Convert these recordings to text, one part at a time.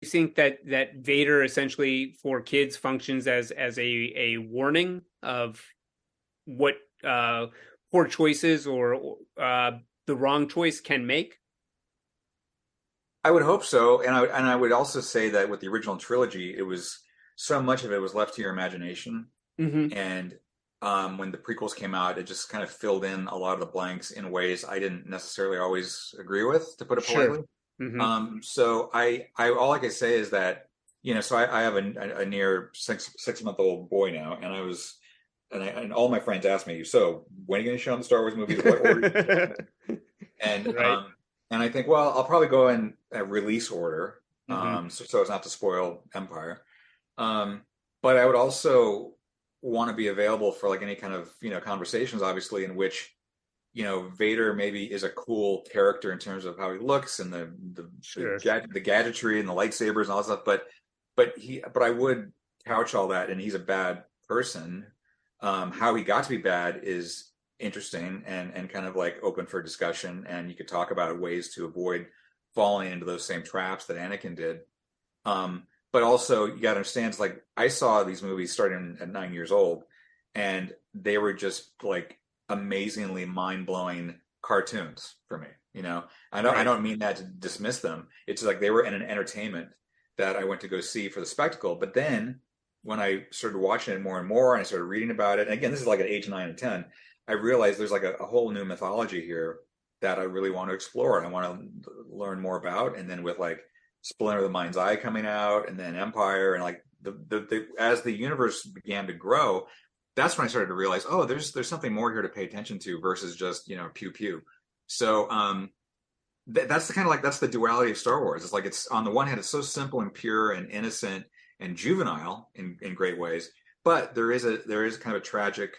you think that Vader essentially for kids functions as a warning of what poor choices or the wrong choice can make? I would hope so, and I would also say that with the original trilogy, it was so much of it was left to your imagination, Mm-hmm. and when the prequels came out, it just kind of filled in a lot of the blanks in ways I didn't necessarily always agree with, to put it Sure. politely. Mm-hmm. So I all I can say is that, so I have a near 6 month old boy now, and and all my friends ask me, so when are you going to show him the Star Wars movies? What order? And Right. and I think, well, I'll probably go in a release order, Mm-hmm. so as not to spoil Empire. But I would also want to be available for like any kind of conversations, obviously, in which Vader maybe is a cool character in terms of how he looks and Sure. the gadgetry and the lightsabers and all that stuff. But I would couch all that, and he's a bad person. How he got to be bad is interesting and kind of like open for discussion, and you could talk about ways to avoid falling into those same traps that Anakin did. But also you got to understand, it's like I saw these movies starting at 9 years old, and they were just like amazingly mind-blowing cartoons for me. I Right. don't mean that to dismiss them. It's like they were in an entertainment that I went to go see for the spectacle. But then when I started watching it more and more, and I started reading about it, and again, this is like at age 9 and 10, I realized there's like a whole new mythology here that I really want to explore and I want to learn more about. And then with like Splinter of the Mind's Eye coming out, and then Empire, and like as the universe began to grow, that's when I started to realize, oh, there's something more here to pay attention to versus just pew pew. So that's the kind of like that's the duality of Star Wars. It's like it's on the one hand it's so simple and pure and innocent and juvenile in great ways, but there is kind of a tragic,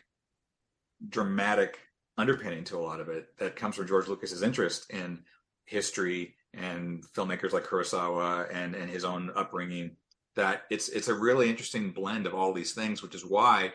dramatic underpinning to a lot of it that comes from George Lucas's interest in history and filmmakers like Kurosawa and his own upbringing. That it's a really interesting blend of all these things, which is why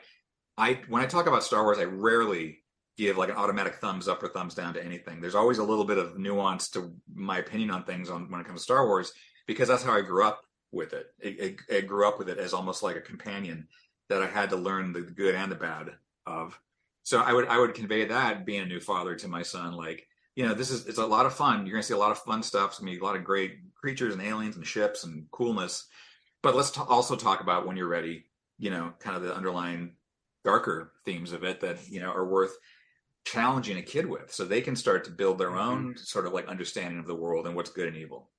when I talk about Star Wars, I rarely give like an automatic thumbs up or thumbs down to anything. There's always a little bit of nuance to my opinion on things when it comes to Star Wars, because that's how I grew up with it. I grew up with it as almost like a companion that I had to learn the good and the bad of. So I would convey that, being a new father, to my son, like, it's a lot of fun. You're gonna see a lot of fun stuff. It's gonna be a lot of great creatures and aliens and ships and coolness. But let's also talk about, when you're ready, kind of the underlying darker themes of it that are worth challenging a kid with, so they can start to build their own sort of like understanding of the world and what's good and evil.